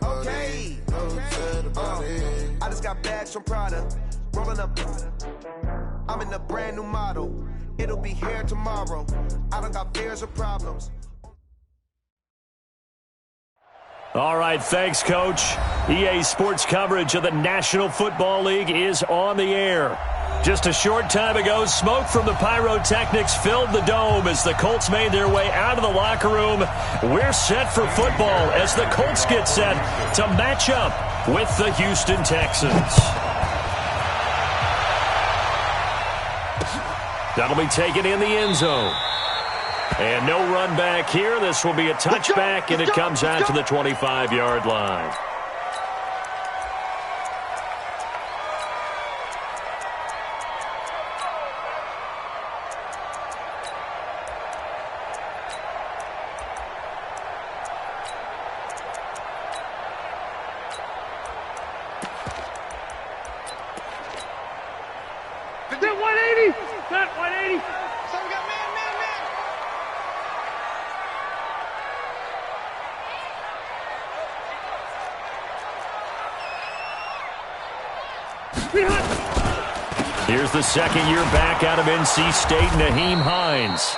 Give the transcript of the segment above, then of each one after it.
Okay. I just got bags from Prada. Rolling up. I'm in a brand new model. It'll be here tomorrow. I don't got fears or problems. All right, thanks, Coach. EA Sports coverage of the National Football League is on the air. Just a short time ago, smoke from the pyrotechnics filled the dome as the Colts made their way out of the locker room. We're set for football as the Colts get set to match up with the Houston Texans. That'll be taken in the end zone. And no run back here. This will be a touchback, and it comes out to the 25-yard line. That 180! That 180! Someone got man. Here's the second-year back out of NC State, Nyheim Hines.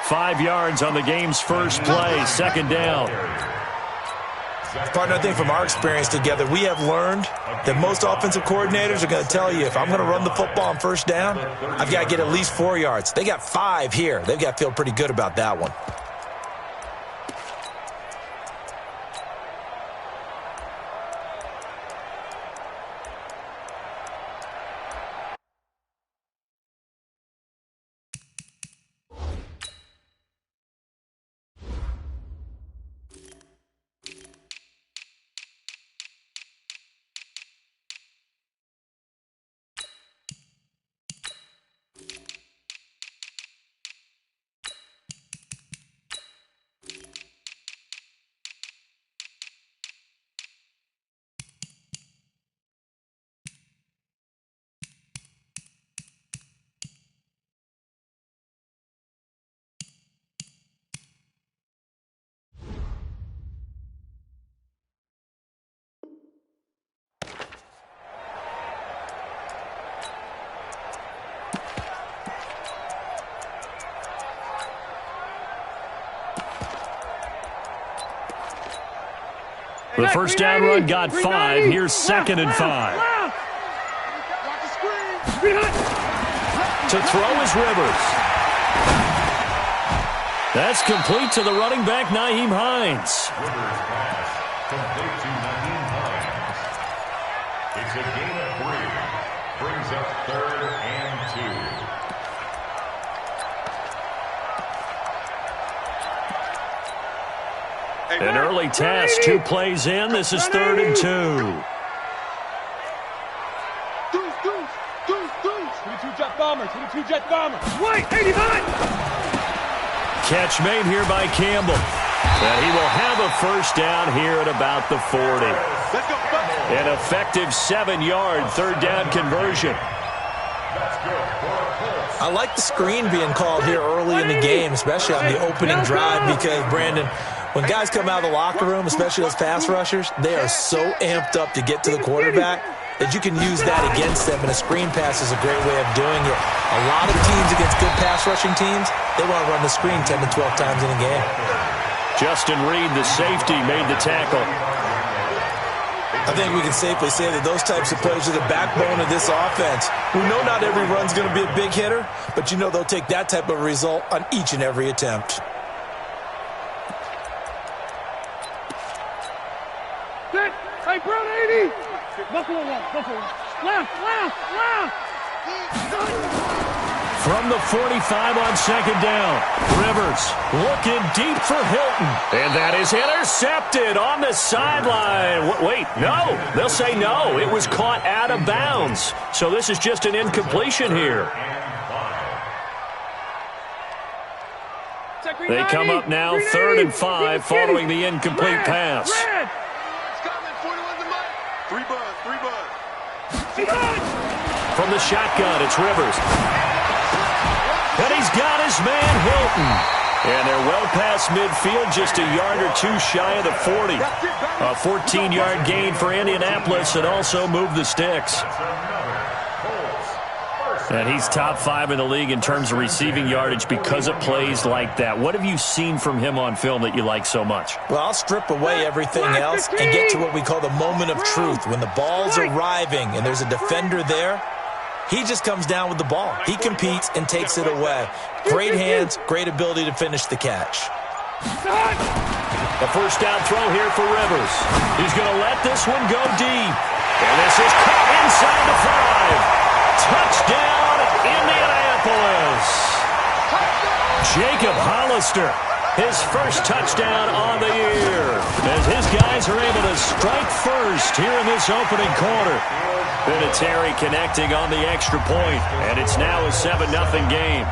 5 yards on the game's first play, second down. Partner, I think from our experience together, we have learned that most offensive coordinators are going to tell you, if I'm going to run the football on first down, I've got to get at least 4 yards. They got 5 here. They've got to feel pretty good about that one. The first down run got 5. Here's second and 5. To throw is Rivers. That's complete to the running back, Nyheim Hines. Rivers pass complete to Nyheim Hines. It's a gain of 3. Brings up 3rd and 2. An early task, 2 plays in. This is 3rd and 2. 22-jet bomber, 22-jet bomber. White, 85! Catch made here by Campbell. And he will have a first down here at about the 40. An effective 7-yard third down conversion. I like the screen being called here early in the game, especially on the opening drive, because, Brandon, when guys come out of the locker room, especially those pass rushers, they are so amped up to get to the quarterback that you can use that against them, and a screen pass is a great way of doing it. A lot of teams against good pass rushing teams, they want to run the screen 10 to 12 times in a game. Justin Reed, the safety, made the tackle. I think we can safely say that those types of plays are the backbone of this offense. We know not every run's going to be a big hitter, but you know they'll take that type of result on each and every attempt. Hey, Brown 80! Buffalo left. From the 45 on second down, Rivers looking deep for Hilton. And that is intercepted on the sideline. Wait, no. They'll say no. It was caught out of bounds. So this is just an incompletion here. They come up now 3rd and 5 following the incomplete pass. From the shotgun, it's Rivers. And he's got his man, Hilton. And they're well past midfield, just a yard or two shy of the 40. A 14-yard gain for Indianapolis and also moved the sticks. And he's top 5 in the league in terms of receiving yardage because of plays like that. What have you seen from him on film that you like so much? Well, I'll strip away everything else and get to what we call the moment of truth. When the ball's arriving and there's a defender there, he just comes down with the ball. He competes and takes it away. Great hands, great ability to finish the catch. The first down throw here for Rivers. He's going to let this one go deep. And this is caught inside the 5. Touchdown, Indianapolis. Jacob Hollister, his first touchdown on the year, as his guys are able to strike first here in this opening quarter. Vinatieri connecting on the extra point, and it's now a 7-0 game.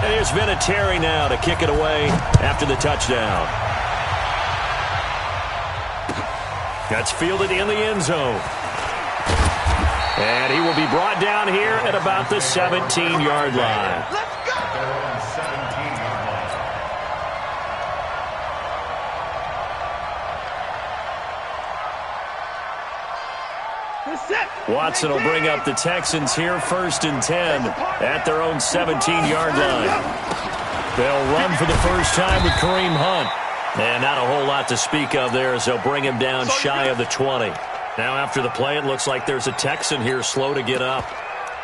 And here's Vinatieri now to kick it away after the touchdown. That's fielded in the end zone. And he will be brought down here at about the 17-yard line. Let's go! Watson will bring up the Texans here 1st and 10 at their own 17-yard line. They'll run for the first time with Kareem Hunt. And not a whole lot to speak of there as they'll bring him down shy of the 20. Now after the play, it looks like there's a Texan here slow to get up.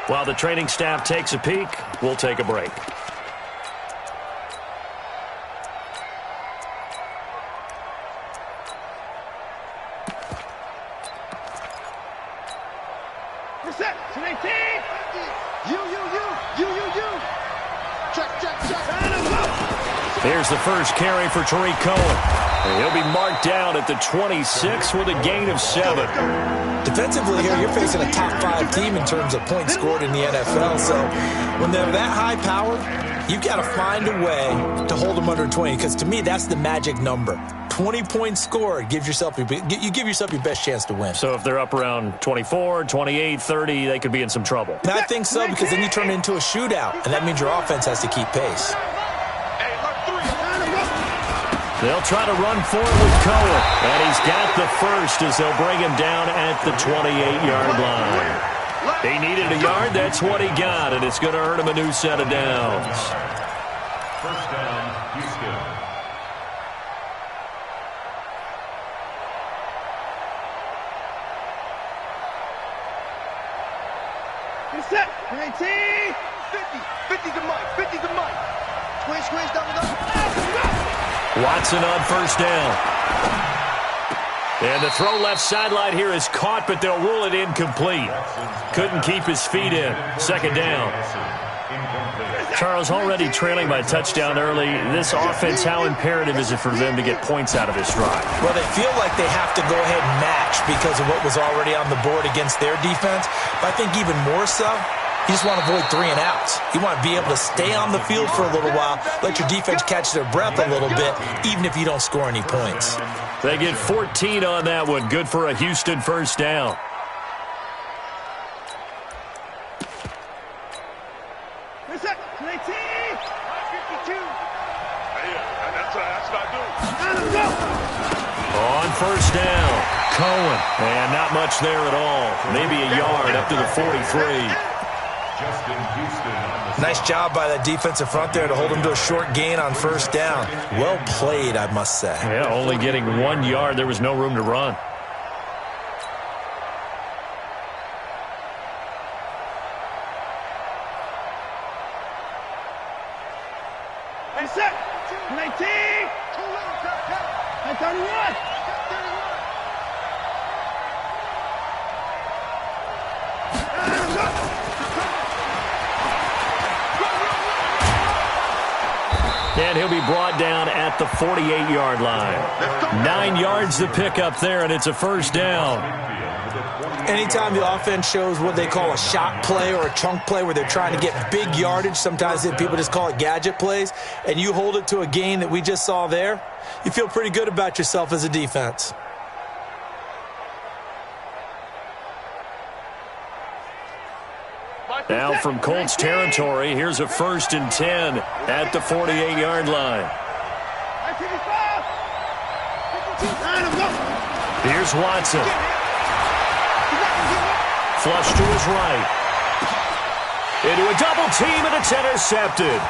While the training staff takes a peek, we'll take a break. Set. 18. You. Check. Here's the first carry for Tariq Cohen. And he'll be marked down at the 26 with a gain of 7. Defensively here, you're facing a top 5 team in terms of points scored in the NFL. So when they're that high powered, you've got to find a way to hold them under 20. Because to me, that's the magic number. 20 points scored, you give yourself your best chance to win. So if they're up around 24, 28, 30, they could be in some trouble. And I think so, because then you turn it into a shootout, and that means your offense has to keep pace. They'll try to run for it with Cohen, and he's got the first as they'll bring him down at the 28-yard line. He needed a yard, that's what he got, and it's going to earn him a new set of downs. First down, Houston. Set. 19. 50 to Mike. Squeeze down the Watson on first down. And the throw left sideline here is caught, but they'll rule it incomplete. Couldn't keep his feet in. Second down. Charles, already trailing by a touchdown early. This offense, how imperative is it for them to get points out of this drive? Well, they feel like they have to go ahead and match because of what was already on the board against their defense. But I think even more so, you just want to avoid 3 and outs. You want to be able to stay on the field for a little while, let your defense catch their breath a little bit, even if you don't score any points. They get 14 on that one. Good for a Houston first down. Set. 19. 52. On first down, Cohen. And not much there at all. Maybe a yard up to the 43. Nice job by that defensive front there to hold him to a short gain on first down. Well played, I must say. Yeah, only getting 1 yard. There was no room to run. Set. 19. 31. And he'll be brought down at the 48-yard line. 9 yards to pick up there, and it's a first down. Anytime the offense shows what they call a shot play or a chunk play where they're trying to get big yardage, sometimes people just call it gadget plays, and you hold it to a gain that we just saw there, you feel pretty good about yourself as a defense. Now from Colts territory, here's a 1st and 10 at the 48-yard line. Here's Watson. Flush to his right. Into a double team, and it's intercepted.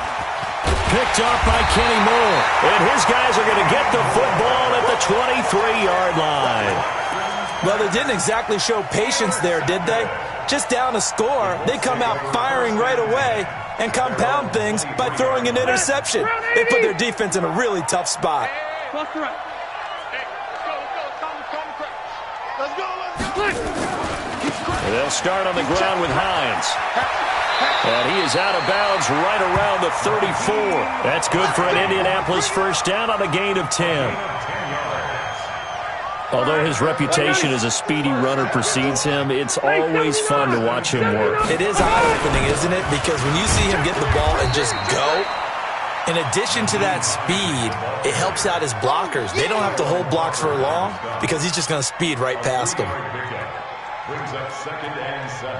Picked off by Kenny Moore. And his guys are going to get the football at the 23-yard line. Well, they didn't exactly show patience there, did they? Just down a score, they come out firing right away and compound things by throwing an interception. They put their defense in a really tough spot. They'll start on the ground with Hines. And he is out of bounds right around the 34. That's good for an Indianapolis first down on a gain of 10. Although his reputation as a speedy runner precedes him, it's always fun to watch him work. It is eye-opening, isn't it? Because when you see him get the ball and just go, in addition to that speed, it helps out his blockers. They don't have to hold blocks for long because he's just going to speed right past them. Brings up 2nd and 7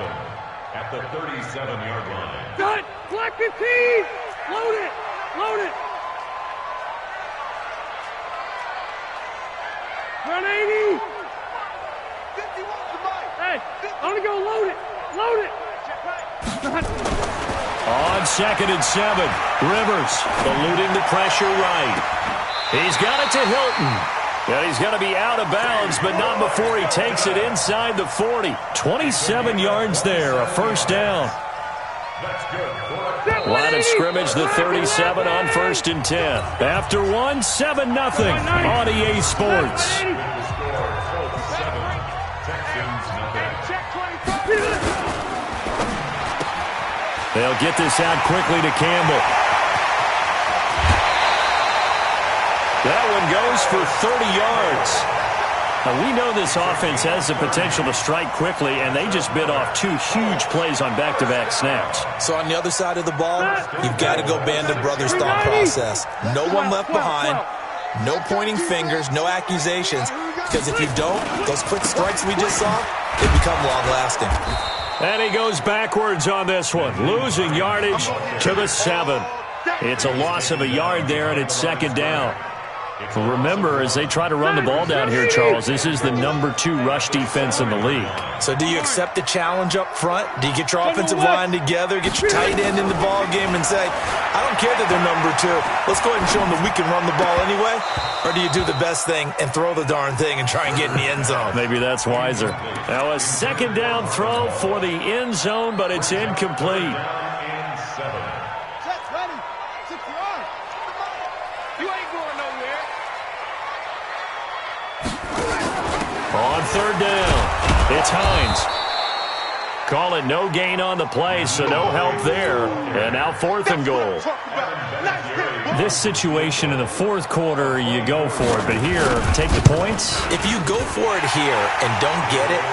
at the 37-yard line. Cut! Black 15! Load it! Load it! Run 80! 51 to Mike. Hey, I'm gonna go load it! Load it! On 2nd and 7, Rivers eluding the pressure right. He's got it to Hilton. And he's going to be out of bounds, but not before he takes it inside the 40. 27 yards there, a first down. Line of scrimmage, the 37 on 1st and 10. After 7-0 on EA Sports. They'll get this out quickly to Campbell. That one goes for 30 yards. Now, we know this offense has the potential to strike quickly, and they just bit off 2 huge plays on back-to-back snaps. So on the other side of the ball, you've got to go Band of Brothers thought process. No one left behind, no pointing fingers, no accusations, because if you don't, those quick strikes we just saw, they become long-lasting. And he goes backwards on this one, losing yardage to the 7. It's a loss of a yard there, and it's 2nd down. Well, remember, as they try to run the ball down here, Charles, this is the number 2 rush defense in the league. So do you accept the challenge up front? Do you get your offensive line together, get your tight end in the ball game and say, I don't care that they're number 2. Let's go ahead and show them that we can run the ball anyway? Or do you do the best thing and throw the darn thing and try and get in the end zone? Maybe that's wiser. Now a 2nd down throw for the end zone, but it's incomplete. On 3rd down, it's Hines. Call it no gain on the play, so no help there. And now 4th and goal. This situation in the 4th quarter, you go for it. But here, take the points. If you go for it here and don't get it,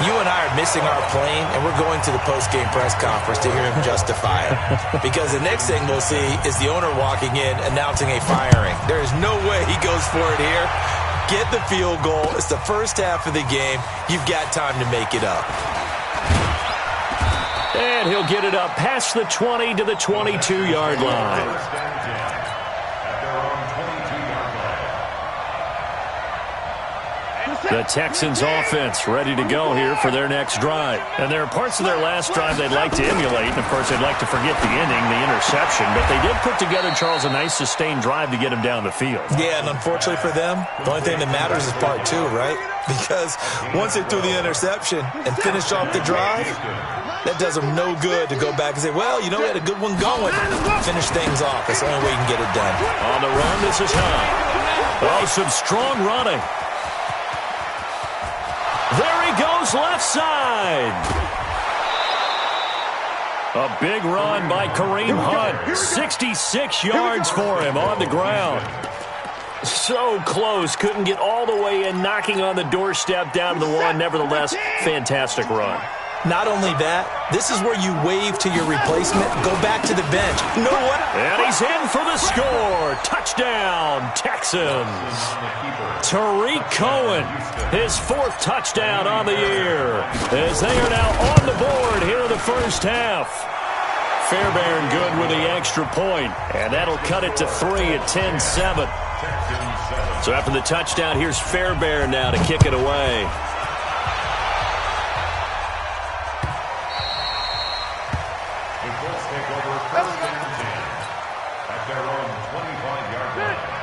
you and I are missing our plane, and we're going to the post-game press conference to hear him justify it. Because the next thing we'll see is the owner walking in announcing a firing. There is no way he goes for it here. Get the field goal. It's the first half of the game. You've got time to make it up. And he'll get it up past the 20 to the 22-yard line. The Texans offense ready to go here for their next drive. And there are parts of their last drive they'd like to emulate. And, of course, they'd like to forget the ending, the interception. But they did put together, Charles, a nice sustained drive to get him down the field. Yeah, and unfortunately for them, the only thing that matters is part 2, right? Because once they threw the interception and finished off the drive, that does them no good to go back and say, well, you know, we had a good one going. Finish things off. That's the only way you can get it done. On the run, this is Hunt. Oh, some strong running. There he goes left side. A big run by Kareem Hunt. 66 yards for him on the ground. So close. Couldn't get all the way in, knocking on the doorstep down to the 1. Nevertheless, fantastic run. Not only that, this is where you wave to your replacement, go back to the bench. No way. And he's in for the score. Touchdown, Texans. Tariq Cohen, his 4th touchdown on the year, as they are now on the board here in the first half. Fairbairn good with the extra point, and that'll cut it to 3 at 10-7. So after the touchdown, here's Fairbairn now to kick it away.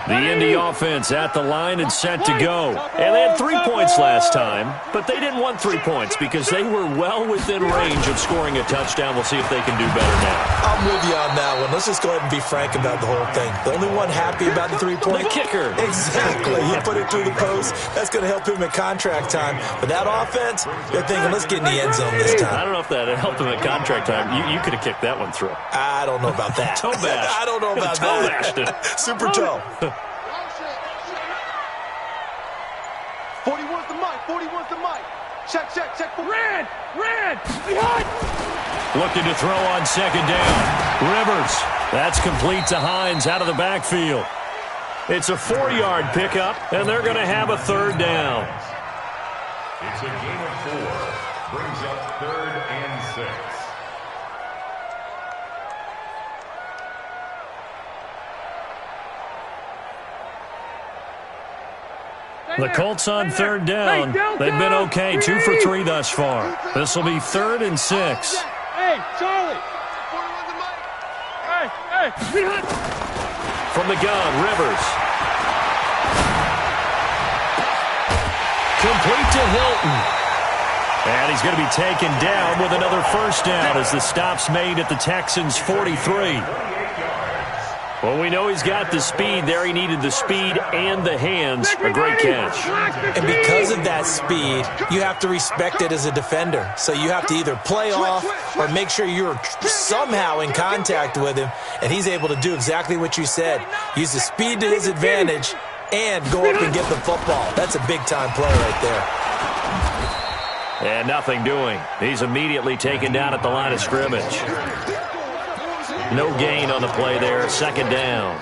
The Indy offense at the line and set to go. And they had 3 points last time, but they didn't want 3 points because they were well within range of scoring a touchdown. We'll see if they can do better now. I'm with you on that one. Let's just go ahead and be frank about the whole thing. The only one happy about the 3-point? The kicker. Exactly. He put it through the post. That's going to help him at contract time. But that offense, they're thinking, let's get in the end zone this time. I don't know if that helped him at contract time. You could have kicked that one through. I don't know about that. Toe bash. I don't know about toe that. Bashed it. Super toe. 41's the mic. 41's the mic. Check for Red. Behind. Looking to throw on second down. Rivers. That's complete to Hines out of the backfield. It's a 4-yard pickup, and they're going to have a 3rd down. It's a gain of 4. Brings up 3rd and 6. The Colts on 3rd down. They've been okay, 2 for 3 thus far. This will be 3rd and 6. Hey, Charlie. Hey, behind. From the gun, Rivers. Complete to Hilton. And he's going to be taken down with another 1st down as the stop's made at the Texans' 43. Well, we know he's got the speed there. He needed the speed and the hands. A great catch. And because of that speed, you have to respect it as a defender. So you have to either play off or make sure you're somehow in contact with him. And he's able to do exactly what you said. Use the speed to his advantage and go up and get the football. That's a big-time play right there. And nothing doing. He's immediately taken down at the line of scrimmage. No gain on the play there. 2nd down.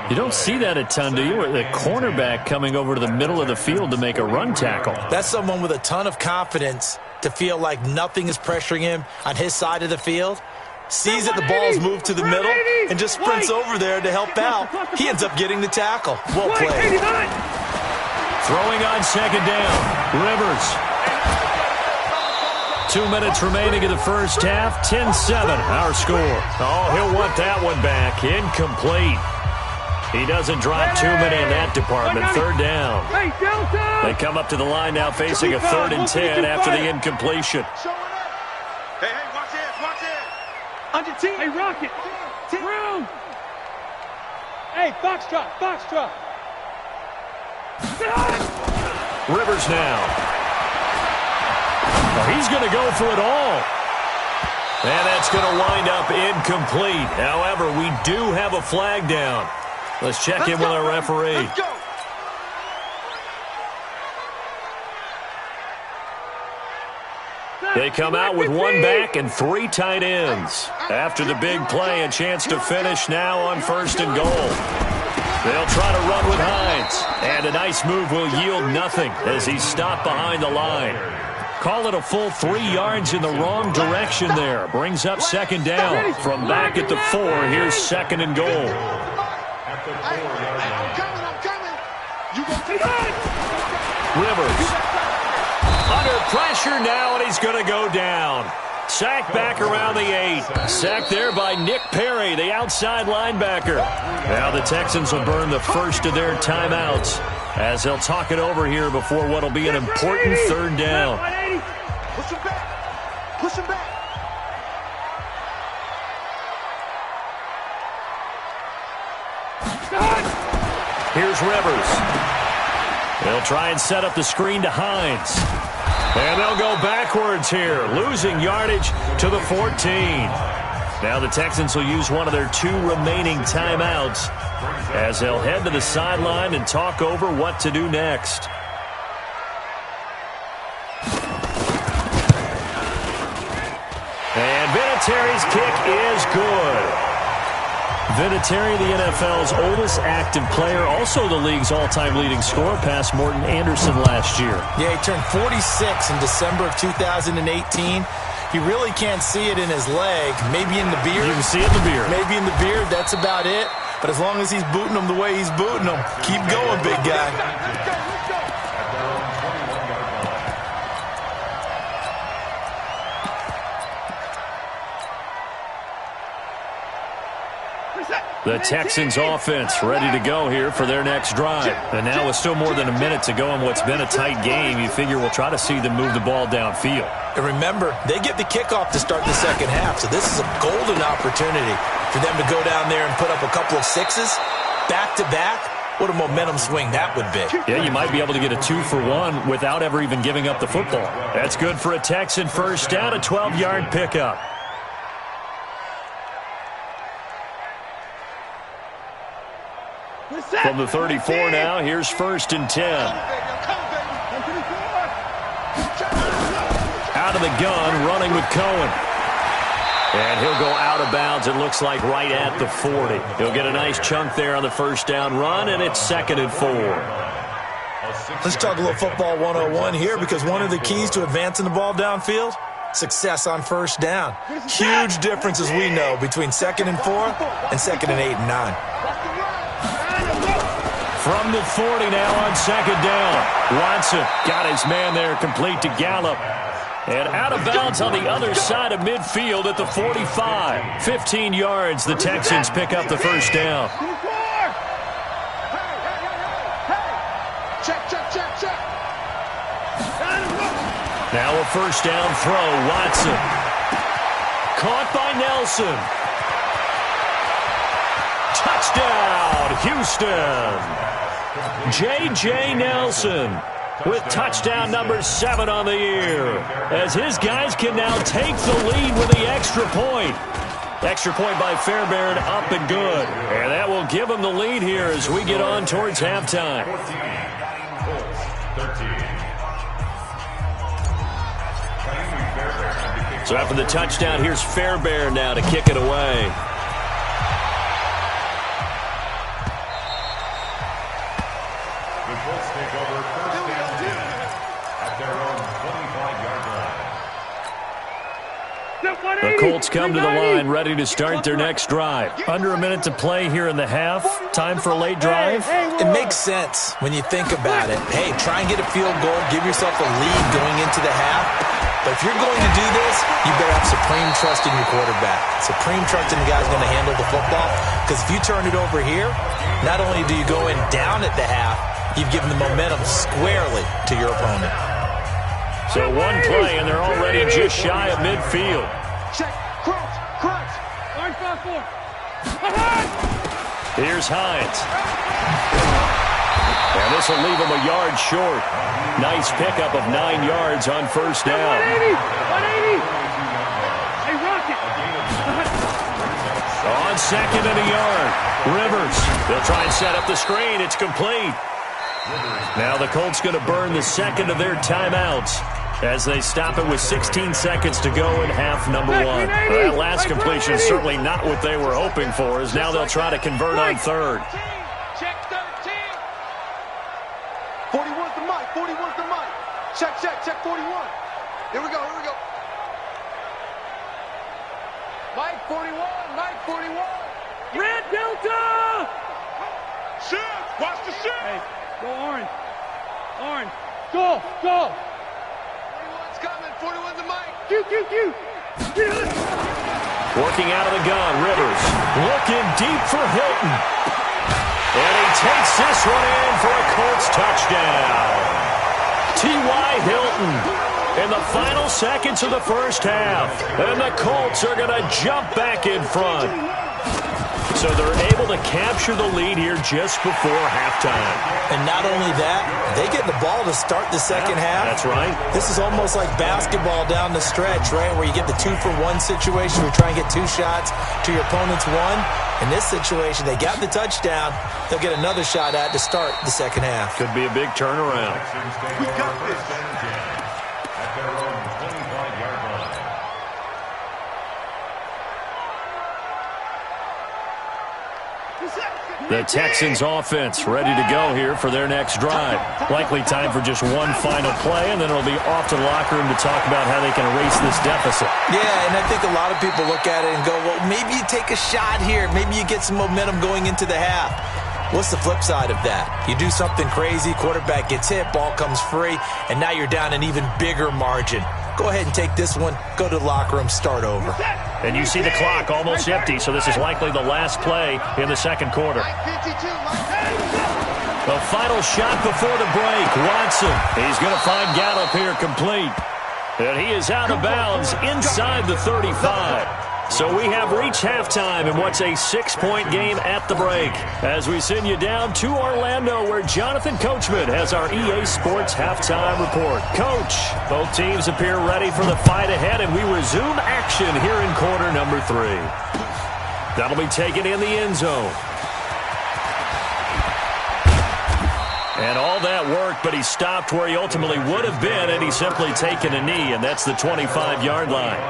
You don't see that a ton, do you? The cornerback coming over to the middle of the field to make a run tackle. That's someone with a ton of confidence to feel like nothing is pressuring him on his side of the field. Sees that the ball's moved to the middle and just sprints over there to help out. He ends up getting the tackle. Well played. Throwing on 2nd down. Rivers. 2 minutes remaining in the first half. 10-7, our score. Oh, he'll want that one back. Incomplete. He doesn't drop too many in that department. 3rd down. They come up to the line now facing a 3rd and 10 after the incompletion. Hey, watch it. On your team. Hey, Rocket. Room. Hey, Foxtrot. Rivers now. He's going to go for it all. And that's going to wind up incomplete. However, we do have a flag down. Let's check in with our referee. They come out with 1 back and 3 tight ends. After the big play, a chance to finish now on 1st and goal. They'll try to run with Hines. And a nice move will yield nothing as he's stopped behind the line. Call it a full 3 yards in the wrong direction there. Brings up 2nd down. From back at the 4, here's 2nd and goal. At the 4-yard line. Rivers. Under pressure now, and he's going to go down. Sacked back around the 8. Sacked there by Nick Perry, the outside linebacker. Now the Texans will burn the first of their timeouts as they'll talk it over here before what will be an important 3rd down. Push him back. Push him back. Here's Rivers. They'll try and set up the screen to Hines. And they'll go backwards here, losing yardage to the 14. Now the Texans will use one of their 2 remaining timeouts as they'll head to the sideline and talk over what to do next. Vinatieri's kick is good. Vinatieri, the NFL's oldest active player, also the league's all-time leading scorer, past Morton Anderson last year. Yeah, he turned 46 in December of 2018. He really can't see it in his leg. Maybe in the beard. You can see it in the beard. Maybe in the beard. That's about it. But as long as he's booting them the way he's booting them, keep going, big guy. The Texans offense ready to go here for their next drive. And now with still more than a minute to go in what's been a tight game, you figure we'll try to see them move the ball downfield. And remember, they get the kickoff to start the second half, so this is a golden opportunity for them to go down there and put up a couple of sixes back-to-back. What a momentum swing that would be. Yeah, you might be able to get a 2-for-1 without ever even giving up the football. That's good for a Texan first down, a 12-yard pickup. From the 34 now, here's 1st and 10. Out of the gun, running with Cohen. And he'll go out of bounds, it looks like right at the 40. He'll get a nice chunk there on the first down run, and it's 2nd and 4. Let's talk a little football 101 here, because one of the keys to advancing the ball downfield, success on first down. Huge difference, as we know, between 2nd and 4 and 2nd and 8 and 9. From the 40 now on 2nd down. Watson got his man there, complete to Gallup. And out of bounds on the other side of midfield at the 45. 15 yards, the Texans pick up the first down. Check. Now a first down throw, Watson. Caught by Nelson. Touchdown, Houston. J.J. Nelson with touchdown number 7 on the year, as his guys can now take the lead with the extra point. Extra point by Fairbairn, up and good. And that will give them the lead here as we get on towards halftime. So after the touchdown, here's Fairbairn now to kick it away. The Colts come to the line, ready to start their next drive. Under a minute to play here in the half. Time for a late drive. It makes sense when you think about it. Hey, try and get a field goal. Give yourself a lead going into the half. But if you're going to do this, you better have supreme trust in your quarterback. Supreme trust in the guy's going to handle the football. Because if you turn it over here, not only do you go in down at the half, you've given the momentum squarely to your opponent. So one play, and they're already just shy of midfield. Check, crunch. Orange 5-4. Here's Hines. And this will leave him a yard short. Nice pickup of 9 yards on first down. 180. Hey, Rocket. On 2nd and a yard. Rivers. They'll try and set up the screen. It's complete. Now the Colts going to burn the second of their timeouts as they stop it with 16 seconds to go in half number 1. That last completion is certainly not what they were hoping for, as now they'll try to convert on 3rd. Check 13. 41's the mic. Check 41. Here we go. Mike 41. Red Delta. Shoot. Watch the shoot. Hey, go orange. Go. 41's coming. 41's the mic. Q. Working out of the gun, Rivers. Looking deep for Hilton. And he takes this one in for a Colts touchdown. T.Y. Hilton in the final seconds of the first half. And the Colts are going to jump back in front. So they're able to capture the lead here just before halftime. And not only that, they get the ball to start the second half. That's right. This is almost like basketball down the stretch, right, where you get the 2-for-1 situation. We try and get 2 shots to your opponent's 1. In this situation, they got the touchdown. They'll get another shot at to start the second half. Could be a big turnaround. We got this. At their own 25-yard line. The Texans offense ready to go here for their next drive. Likely time for just one final play, and then it'll be off to the locker room to talk about how they can erase this deficit. Yeah, and I think a lot of people look at it and go, well, maybe you take a shot here. Maybe you get some momentum going into the half. What's the flip side of that? You do something crazy, quarterback gets hit, ball comes free, and now you're down an even bigger margin. Go ahead and take this one, go to the locker room, start over. And you see the clock almost empty, so this is likely the last play in the second quarter. The final shot before the break, Watson. He's going to find Gallup here complete. And he is out of bounds inside the 35. So we have reached halftime in what's a 6-point game at the break. As we send you down to Orlando, where Jonathan Coachman has our EA Sports halftime report. Coach, both teams appear ready for the fight ahead, and we resume action here in quarter number 3. That'll be taken in the end zone. And all that work, but he stopped where he ultimately would have been, and he's simply taken a knee, and that's the 25-yard line.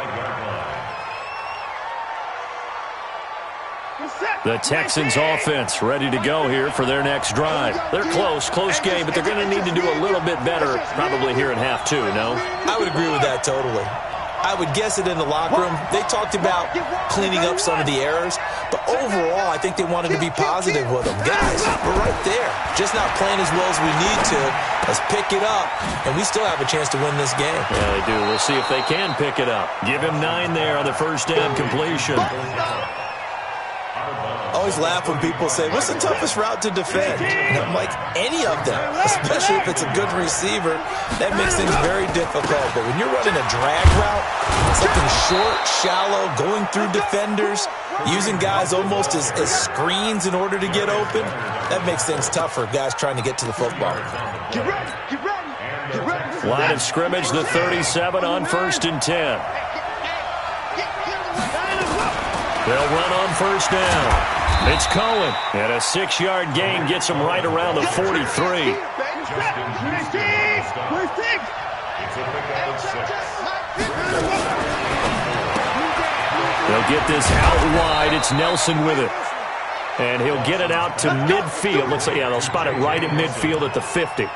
The Texans offense ready to go here for their next drive. They're close game, but they're going to need to do a little bit better probably here in half 2, no? I would agree with that totally. I would guess it in the locker room. They talked about cleaning up some of the errors, but overall, I think they wanted to be positive with them. Guys, we're right there. Just not playing as well as we need to. Let's pick it up, and we still have a chance to win this game. Yeah, they do. We'll see if they can pick it up. Give him 9 there on the first down completion. I always laugh when people say, what's the toughest route to defend? And I'm like, any of them, especially if it's a good receiver. That makes things very difficult. But when you're running a drag route, something short, shallow, going through defenders, using guys almost as screens in order to get open, that makes things tough for guys trying to get to the football. Get ready, get ready, get ready. Line of scrimmage, the 37 on 1st and 10. They'll run on first down. It's Cohen, and a 6-yard gain gets him right around the 43. It's a pickup of 6. They'll get this out wide. It's Nelson with it. And he'll get it out to midfield. Let's say, yeah, they'll spot it right at midfield at the 50.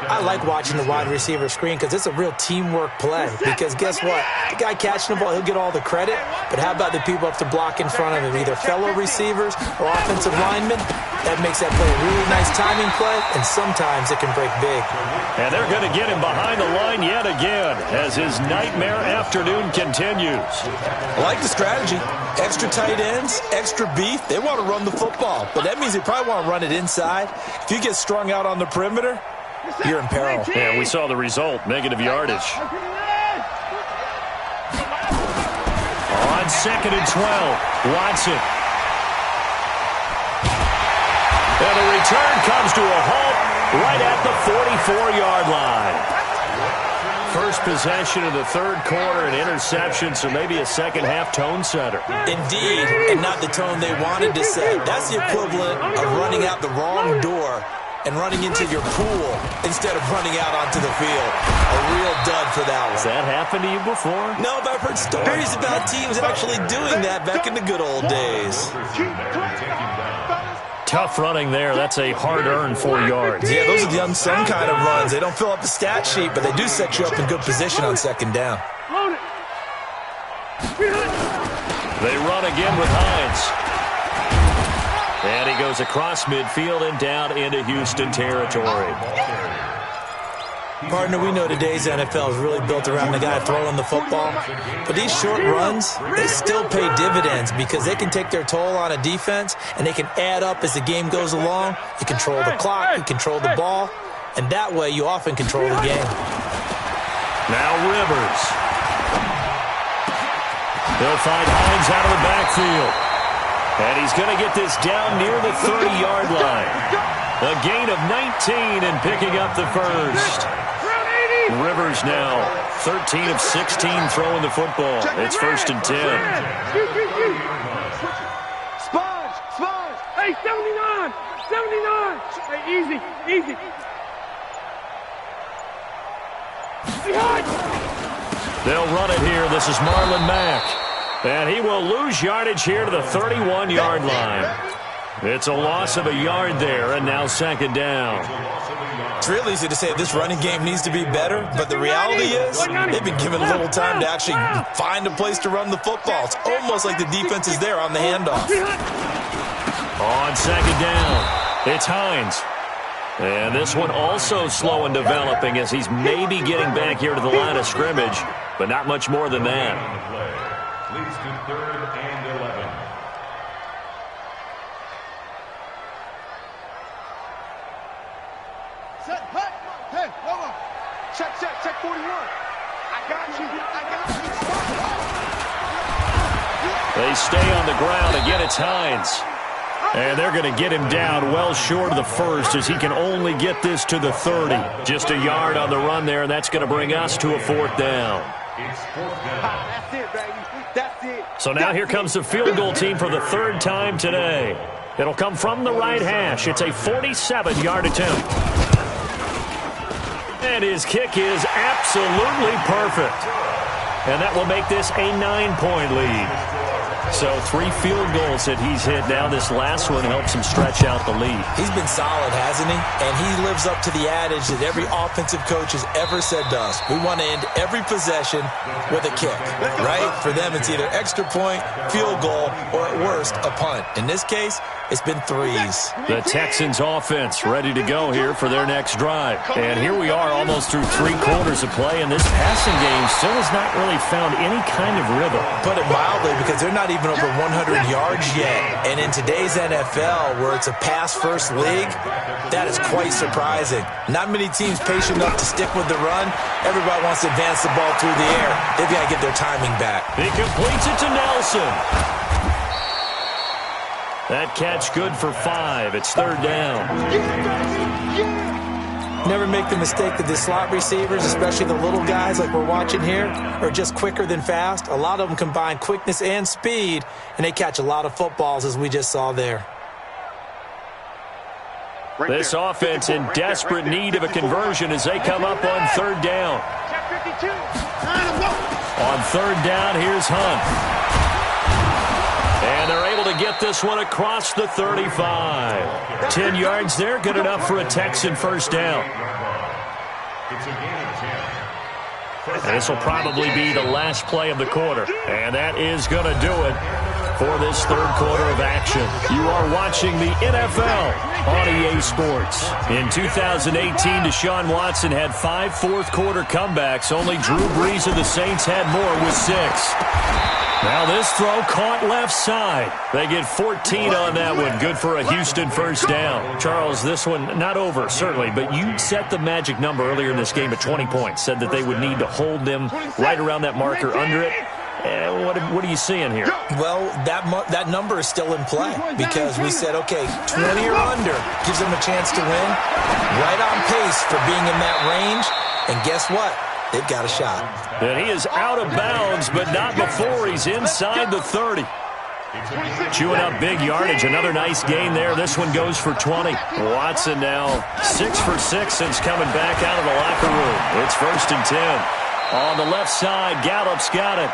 I like watching the wide receiver screen because it's a real teamwork play. Because guess what? The guy catching the ball, he'll get all the credit. But how about the people up to block in front of him, either fellow receivers or offensive linemen? That makes that play a really nice timing play, and sometimes it can break big. And they're going to get him behind the line yet again as his nightmare afternoon continues. I like the strategy. Extra tight ends, extra beef. They want to run the football, but that means they probably want to run it inside. If you get strung out on the perimeter, you're in peril. Yeah, we saw the result, negative yardage. On 2nd and 12, Watson. And the return comes to a halt right at the 44-yard line. First possession of the third quarter, an interception, so maybe a second-half tone setter. Indeed, and not the tone they wanted to set. That's the equivalent of running out the wrong door and running into your pool instead of running out onto the field. A real dud for that one. Has that happened to you before? No, but I've heard stories about teams actually doing that back in the good old days. Tough running there. That's a hard-earned 4 yards. Yeah, those are the unsung kind of runs. They don't fill up the stat sheet, but they do set you up in good position on second down. They run again with Hines. And he goes across midfield and down into Houston territory. Partner, we know today's NFL is really built around the guy throwing the football. But these short runs, they still pay dividends because they can take their toll on a defense, and they can add up as the game goes along. You control the clock, you control the ball, and that way you often control the game. Now Rivers. They'll find Hines out of the backfield. And he's going to get this down near the 30-yard line. A gain of 19 and picking up the first. Rivers now 13 of 16 throwing the football. It's 1st and 10. Sponge. Hey, 79. Hey, easy. They'll run it here. This is Marlon Mack. And he will lose yardage here to the 31-yard line. It's a loss of a yard there, and now second down. It's real easy to say this running game needs to be better, but the reality is they've been given little time to actually find a place to run the football. It's almost like the defense is there on the handoff. On second down, it's Hines. And this one also slow in developing as he's maybe getting back here to the line of scrimmage, but not much more than that. Leads to 3rd and 11. Set, hut. Hey, hold on. Check 41. I got you. They stay on the ground. Again, it's Hines. And they're going to get him down well short of the first as he can only get this to the 30. Just a yard on the run there, and that's going to bring us to a 4th down. It's 4th down. That's it, baby. That's it. So now here comes the field goal team for the 3rd time today. It'll come from the right hash. It's a 47-yard attempt. And his kick is absolutely perfect. And that will make this a 9-point lead. So 3 field goals that he's hit now. This last one helps him stretch out the lead. He's been solid, hasn't he? And he lives up to the adage that every offensive coach has ever said to us. We want to end every possession with a kick, right? For them, it's either extra point, field goal, or at worst, a punt. In this case, it's been 3s. The Texans offense ready to go here for their next drive. And here we are almost through 3 quarters of play, and this passing game still has not really found any kind of rhythm. Put it mildly, because they're not even over 100 yards yet. And in today's NFL, where it's a pass-first league, that is quite surprising. Not many teams patient enough to stick with the run. Everybody wants to advance the ball through the air. They've got to get their timing back. He completes it to Nelson. That catch good for 5. It's 3rd down. Never make the mistake that the slot receivers, especially the little guys like we're watching here, are just quicker than fast. A lot of them combine quickness and speed, and they catch a lot of footballs, as we just saw there. This offense in desperate need of a conversion as they come up on 3rd down. On 3rd down, here's Hunt. And they're able to get this one across the 35. 10 yards there, good enough for a Texan first down. It's a gain of 10. And this will probably be the last play of the quarter. And that is going to do it for this 3rd quarter of action. You are watching the NFL on EA Sports. In 2018, Deshaun Watson had 5 fourth-quarter comebacks. Only Drew Brees of the Saints had more with 6. Now this throw caught left side. They get 14 on that one. Good for a Houston first down. Charles, this one not over, certainly, but you set the magic number earlier in this game at 20 points. Said that they would need to hold them right around that marker under it. What are you seeing here? Well, that number is still in play because we said, okay, 20 or under gives them a chance to win. Right on pace for being in that range. And guess what? They've got a shot. And he is out of bounds, but not before he's inside the 30. Chewing up big yardage. Another nice gain there. This one goes for 20. Watson now 6 for 6 since coming back out of the locker room. It's 1st and 10. On the left side, Gallup's got it.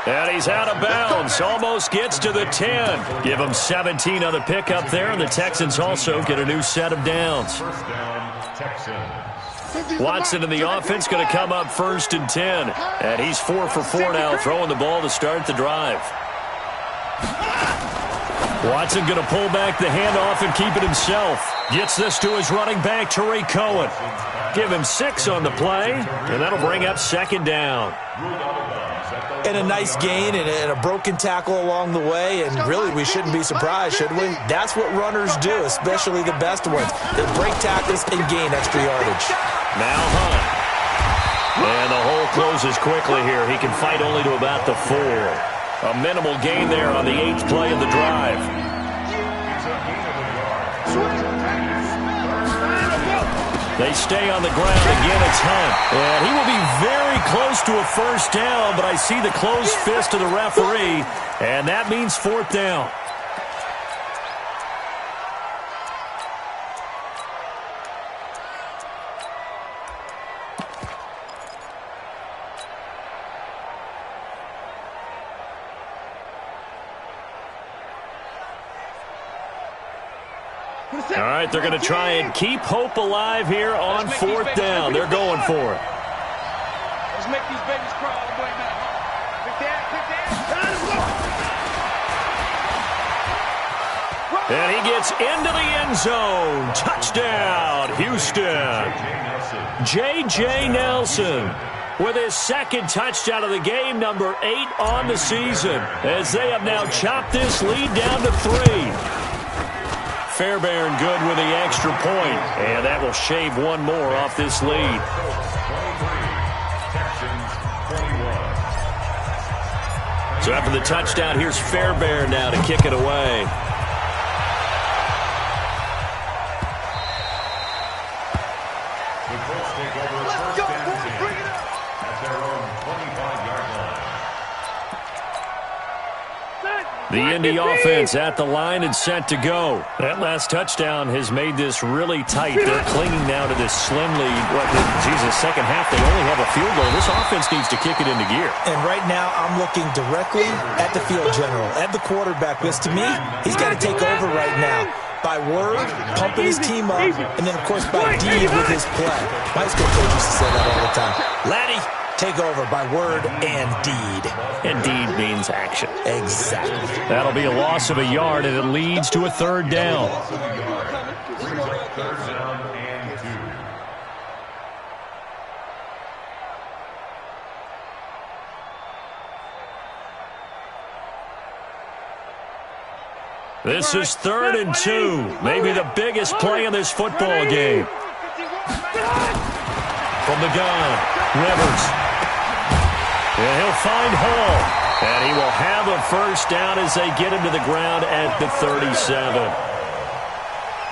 And he's out of bounds. Almost gets to the 10. Give him 17 on the pickup there, and the Texans also get a new set of downs. First down, Texans. Watson in the offense going to come up 1st and 10. And he's 4 for 4 now, throwing the ball to start the drive. Watson going to pull back the handoff and keep it himself. Gets this to his running back, Tariq Cohen. Give him 6 on the play, and that'll bring up 2nd down. And a nice gain and a broken tackle along the way, and really we shouldn't be surprised, should we? That's what runners do, especially the best ones. They break tackles and gain extra yardage. Now Hunt. And the hole closes quickly here. He can fight only to about the 4. A minimal gain there on the 8th play of the drive. They stay on the ground. Again, it's Hunt. And he will be very close to a first down, but I see the closed fist of the referee, and that means 4th down. All right, they're going to try and keep hope alive here on fourth down. They're going for it. Let's make these babies cry all the way back home. Pick that. And he gets into the end zone. Touchdown, Houston. J.J. Nelson with his second touchdown of the game, number 8 on the season, as they have now chopped this lead down to 3. Fairbairn good with the extra point, and that will shave one more off this lead. So after the touchdown, here's Fairbairn now to kick it away. Let's go, boys. Bring it up. At their own 25-yard line. The Indy offense at the line and set to go. That last touchdown has made this really tight. They're clinging now to this slim lead. Second half, they only have a field goal. This offense needs to kick it into gear. And right now, I'm looking directly at the field general, at the quarterback, because to me, he's got to take over right now. By word, pumping his team up, and then, of course, by deed with his play. My school coach used to say that all the time. Laddie, take over by word and deed. And deed means action. Exactly. That'll be a loss of a yard, and it leads to a third down. Brings up third down and 2. This is 3rd and 2. Maybe the biggest play in this football game. From the gun, Rivers. And he'll find Hall. And he will have a first down as they get him to the ground at the 37.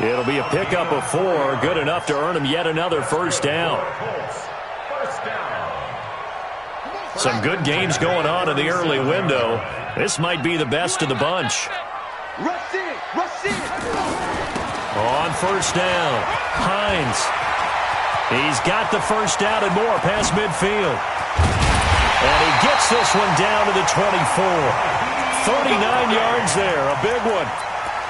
It'll be a pickup of 4, good enough to earn him yet another first down. Some good games going on in the early window. This might be the best of the bunch. Rush in. On first down, Hines. He's got the first down and more past midfield. And he gets this one down to the 24. 39 yards there, a big one.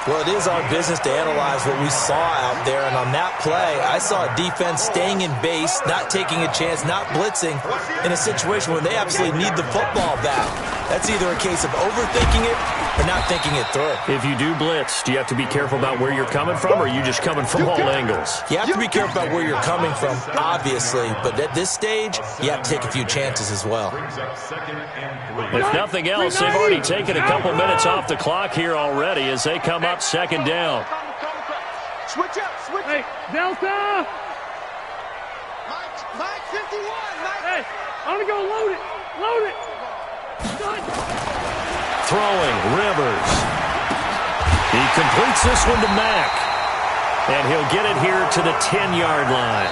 Well, it is our business to analyze what we saw out there, and on that play, I saw a defense staying in base, not taking a chance, not blitzing, in a situation where they absolutely need the football back. That's either a case of overthinking it or not thinking it through. If you do blitz, do you have to be careful about where you're coming from, or are you just coming from all angles? You have to be careful about where you're coming from, obviously, but at this stage, you have to take a few chances as well. If nothing else, they've already taken a couple minutes off the clock here already as they come up second down. Switch up. Hey, Delta! Mike 51. Hey, I'm going to go load it. Throwing, Rivers. He completes this one to Mack. And he'll get it here to the 10-yard line.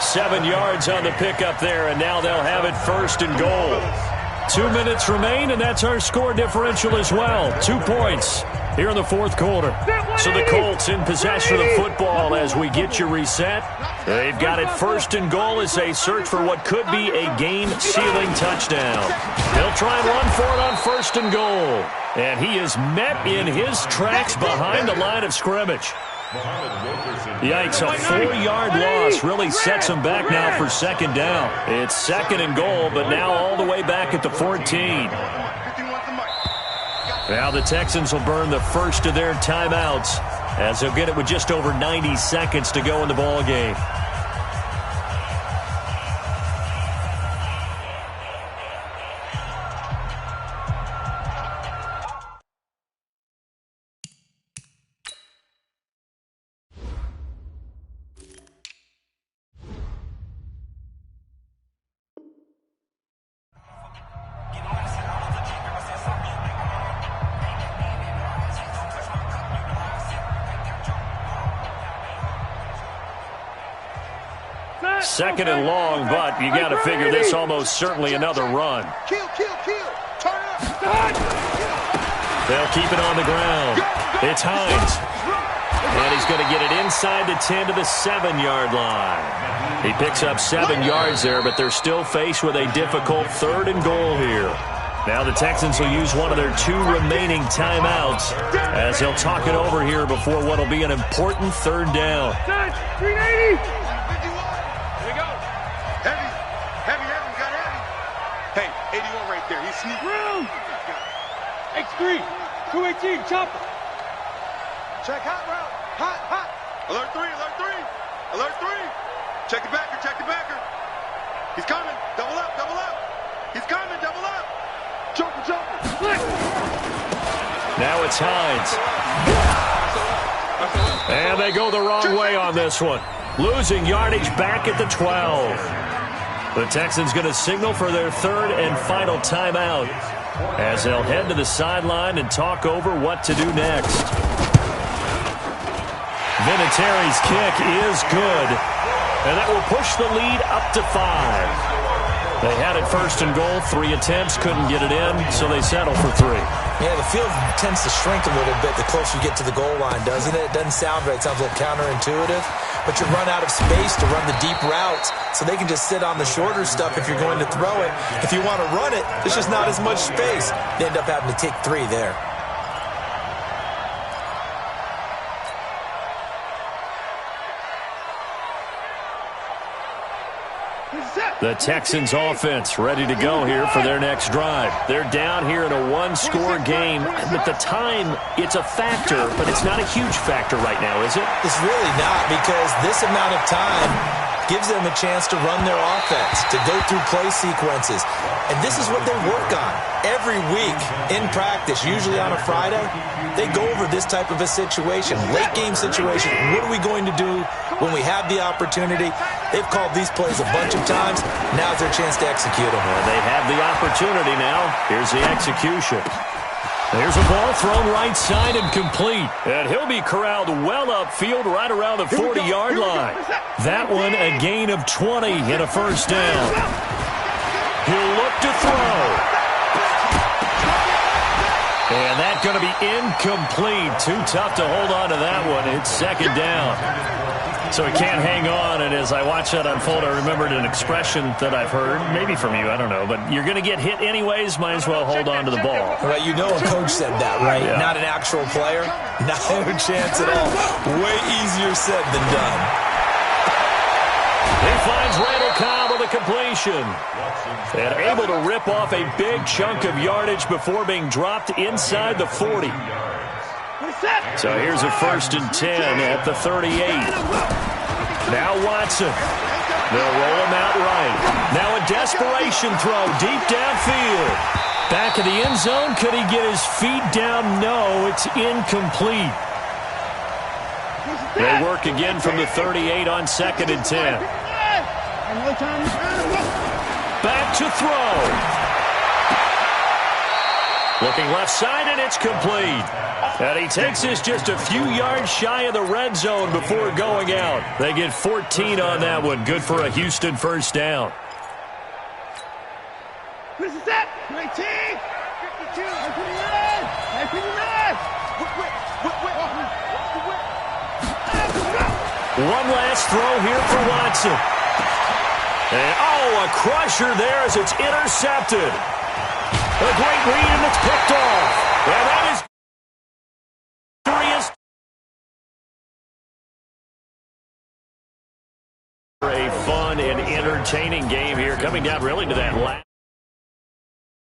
7 yards on the pickup there, and now they'll have it first and goal. 2 minutes remain, and that's our score differential as well. 2 points here in the fourth quarter. So the Colts in possession of the football as we get you reset. They've got it first and goal as they search for what could be a game-sealing touchdown. They'll try and run for it on first and goal. And he is met in his tracks behind the line of scrimmage. Yikes, a 4-yard loss really sets him back now for second down. It's second and goal, but now all the way back at the 14. Now the Texans will burn the first of their timeouts as they'll get it with just over 90 seconds to go in the ball game. Second and long, but you got to figure this almost certainly another run. Kill. Turn up. They'll keep it on the ground. It's Hines. And he's going to get it inside the 10 to the 7-yard line. He picks up 7 yards there, but they're still faced with a difficult third and goal here. Now the Texans will use one of their 2 remaining timeouts as they'll talk it over here before what will be an important 3rd down. 380. Here we go. Heavy. Heavy. Got heavy. Hey, 81 right there. He's sneaking. Room. X3. 218. Chopper. Check hot route. Hot. Alert 3. Alert 3. Check the backer. He's coming. Double up. He's coming. Double up. Jumper. Now it's Hines. And they go the wrong way on this one. Losing yardage back at the 12. The Texans going to signal for their 3rd and final timeout as they'll head to the sideline and talk over what to do next. Vinatieri's kick is good, and that will push the lead up to 5. They had it 1st and goal, 3 attempts, couldn't get it in, so they settle for 3. Yeah, the field tends to shrink a little bit the closer you get to the goal line, doesn't it? It doesn't sound right. It sounds a little counterintuitive. But you run out of space to run the deep routes, so they can just sit on the shorter stuff if you're going to throw it. If you want to run it, there's just not as much space. They end up having to take 3 there. The Texans offense ready to go here for their next drive. They're down here in a 1-score game. At the time, it's a factor, but it's not a huge factor right now, is it? It's really not, because this amount of time gives them a chance to run their offense, to go through play sequences. And this is what they work on every week in practice, usually on a Friday. They go over this type of a situation, late game situation. What are we going to do when we have the opportunity? They've called these plays a bunch of times. Now's their chance to execute them. Well, they have the opportunity now. Here's the execution. There's a ball thrown right side and complete. And he'll be corralled well upfield right around the 40-yard line. That one a gain of 20 and a 1st down. He'll look to throw. And that's going to be incomplete. Too tough to hold on to that one. It's 2nd down. So he can't hang on, and as I watch that unfold, I remembered an expression that I've heard, maybe from you, I don't know, but you're going to get hit anyways, might as well hold on to the ball. Right, you know a coach said that, right? Yeah. Not an actual player? Not a chance at all. Way easier said than done. He finds Randall Cobb with a completion. And able to rip off a big chunk of yardage before being dropped inside the 40. So here's a 1st and 10 at the 38. Now Watson. They'll roll him out right. Now a desperation throw deep downfield. Back of the end zone. Could he get his feet down? No, it's incomplete. They work again from the 38 on 2nd and 10. Back to throw. Looking left side, and it's complete. And he takes this just a few yards shy of the red zone before going out. They get 14 on that one. Good for a Houston 1st down. This is it. 19. 52. 1 last throw here for Watson. And, a crusher there as it's intercepted. A great read, and it's picked off. And that is a fun and entertaining game here, coming down really to that last.